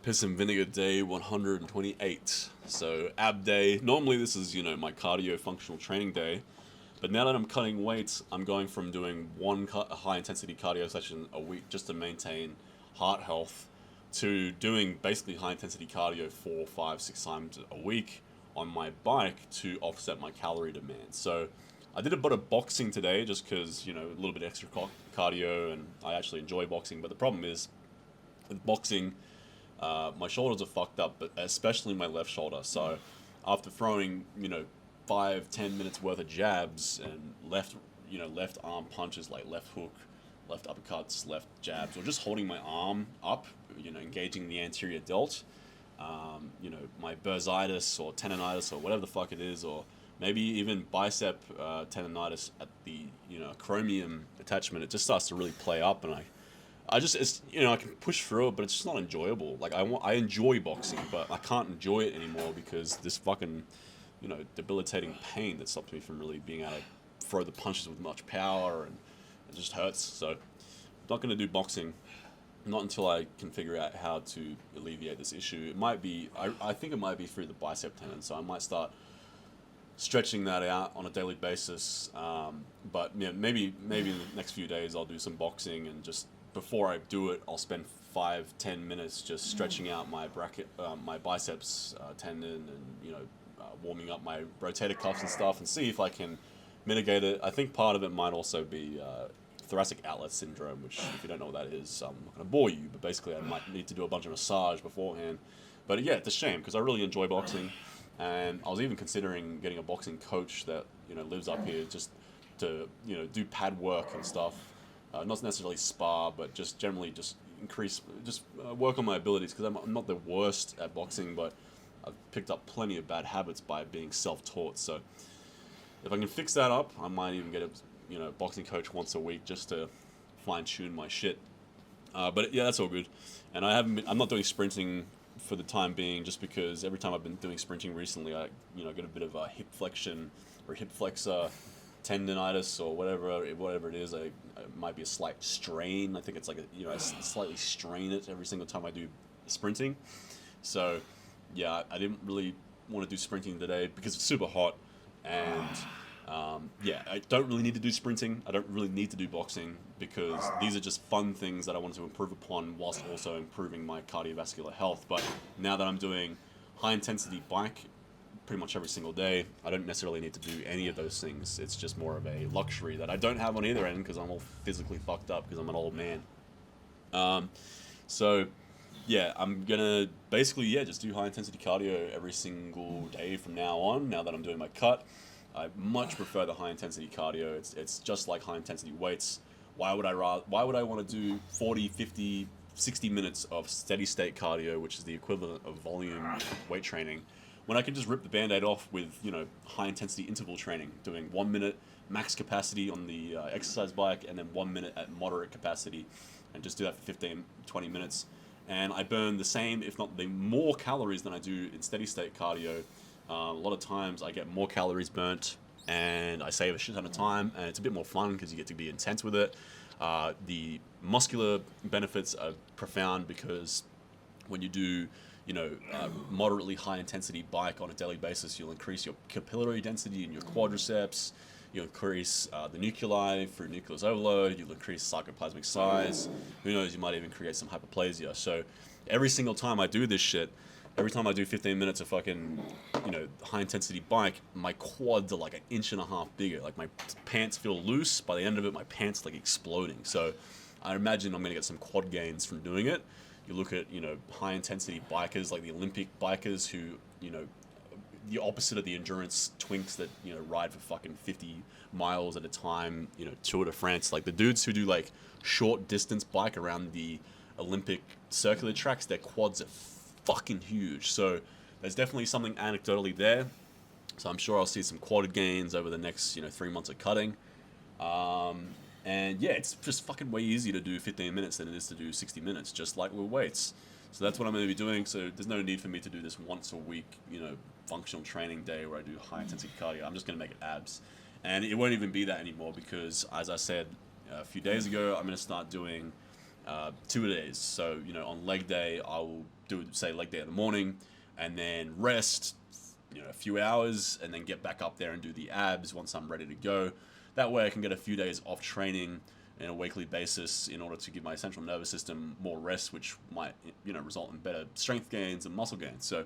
Piss and Vinegar day 128. So ab day. Normally this is, my cardio functional training day. But now that I'm cutting weight, I'm going from doing one high intensity cardio session a week just to maintain heart health to doing basically high intensity cardio 4, 5, 6 times a week on my bike to offset my calorie demand. So I did a bit of boxing today just because, a little bit extra cardio and I actually enjoy boxing. But the problem is with boxing, my shoulders are fucked up, but especially my left shoulder. So after throwing, 5, 10 minutes worth of jabs and left arm punches like left hook, left uppercuts, left jabs, or just holding my arm up, engaging the anterior delt, my bursitis or tendonitis or whatever the fuck it is, or maybe even bicep tendonitis at the, acromion attachment, it just starts to really play up, and I just, I can push through it, but it's just not enjoyable. Like, I enjoy boxing, but I can't enjoy it anymore because this fucking, debilitating pain that stops me from really being able to throw the punches with much power, and it just hurts. So, I'm not going to do boxing, not until I can figure out how to alleviate this issue. It might be, I think it might be through the bicep tendon, so I might start stretching that out on a daily basis. But yeah, maybe in the next few days I'll do some boxing, and just before I do it, I'll spend 5, 10 minutes just stretching out my my biceps tendon, and warming up my rotator cuffs and stuff, and see if I can mitigate it. I think part of it might also be thoracic outlet syndrome, which, if you don't know what that is, I'm not going to bore you, but basically I might need to do a bunch of massage beforehand. But yeah, it's a shame because I really enjoy boxing, and I was even considering getting a boxing coach that lives up here just to do pad work and stuff. Not necessarily spar, but just generally just work on my abilities, because I'm not the worst at boxing, but I've picked up plenty of bad habits by being self-taught. So if I can fix that up, I might even get a boxing coach once a week just to fine-tune my shit. But yeah, that's all good. And I'm not doing sprinting for the time being, just because every time I've been doing sprinting recently, I get a bit of a hip flexion or hip flexor tendonitis or whatever it is. It might be a slight strain. I think it's like I slightly strain it every single time I do sprinting. So yeah, I didn't really want to do sprinting today because it's super hot, and I don't really need to do sprinting. I don't really need to do boxing, because these are just fun things that I want to improve upon whilst also improving my cardiovascular health. But now that I'm doing high intensity bike pretty much every single day, I don't necessarily need to do any of those things. It's just more of a luxury that I don't have on either end, because I'm all physically fucked up because I'm an old man. So yeah, I'm gonna basically just do high intensity cardio every single day from now on. Now that I'm doing my cut, I much prefer the high intensity cardio. It's just like high intensity weights. Why would I want to do 40, 50, 60 minutes of steady state cardio, which is the equivalent of volume weight training, when I can just rip the band-aid off with high intensity interval training, doing 1 minute max capacity on the exercise bike, and then 1 minute at moderate capacity, and just do that for 15, 20 minutes. And I burn the same, if not the more calories than I do in steady state cardio. A lot of times I get more calories burnt, and I save a shit ton of time, and it's a bit more fun because you get to be intense with it. The muscular benefits are profound, because when you do moderately high intensity bike on a daily basis, you'll increase your capillary density in your quadriceps. You'll increase the nuclei through nucleus overload. You'll increase sarcoplasmic size. Who knows, you might even create some hyperplasia. So every single time I do this shit, every time I do 15 minutes of fucking, high intensity bike, my quads are like 1.5 inches bigger. Like, my pants feel loose. By the end of it, my pants like exploding. So I imagine I'm going to get some quad gains from doing it. You look at, high intensity bikers, like the Olympic bikers who, the opposite of the endurance twinks that ride for fucking 50 miles at a time, Tour de France. Like, the dudes who do like short distance bike around the Olympic circular tracks, their quads are fucking huge. So there's definitely something anecdotally there. So I'm sure I'll see some quad gains over the next 3 months of cutting. And yeah, it's just fucking way easier to do 15 minutes than it is to do 60 minutes, just like with weights. So that's what I'm going to be doing. So there's no need for me to do this once a week, functional training day where I do high intensity cardio. I'm just going to make it abs. And it won't even be that anymore, because, as I said a few days ago, I'm going to start doing 2 days. So, on leg day, I will do, say, leg day in the morning, and then rest, a few hours, and then get back up there and do the abs once I'm ready to go. That way I can get a few days off training on a weekly basis in order to give my central nervous system more rest, which might, result in better strength gains and muscle gains. So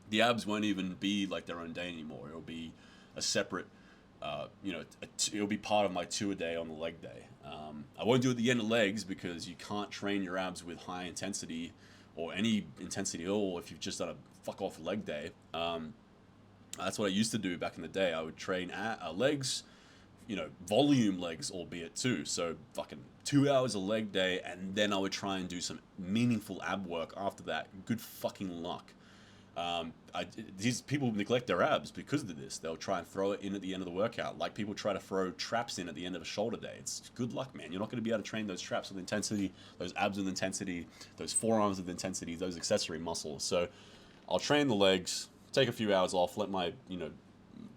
the abs won't even be like their own day anymore. It'll be a separate, it'll be part of my 2 a day on the leg day. I won't do it at the end of legs because you can't train your abs with high intensity or any intensity at all if you've just done a fuck off leg day. That's what I used to do back in the day. I would train legs, volume legs, albeit too. So fucking 2 hours a leg day, and then I would try and do some meaningful ab work after that. Good fucking luck. These people neglect their abs because of this. They'll try and throw it in at the end of the workout, like people try to throw traps in at the end of a shoulder day. It's good luck, man. You're not going to be able to train those traps with intensity, those abs with intensity, those forearms with intensity, those accessory muscles. So I'll train the legs, take a few hours off, let my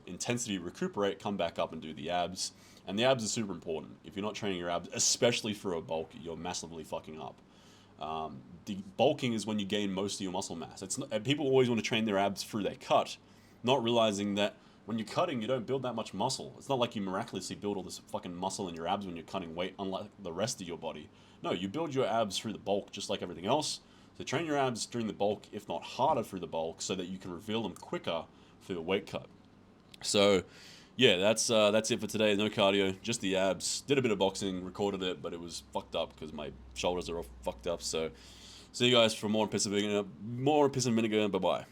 intensity recuperate, come back up and do the abs. And the abs are super important. If you're not training your abs, especially for a bulk, you're massively fucking up. The bulking is when you gain most of your muscle mass. It's not, people always want to train their abs through their cut, not realizing that when you're cutting, you don't build that much muscle. It's not like you miraculously build all this fucking muscle in your abs when you're cutting weight, unlike the rest of your body. No, you build your abs through the bulk, just like everything else. So train your abs during the bulk, if not harder through the bulk, so that you can reveal them quicker through the weight cut. So, yeah, that's it for today. No cardio, just the abs. Did a bit of boxing, recorded it, but it was fucked up because my shoulders are all fucked up. So, see you guys for more Piss and Vinegar. Bye bye.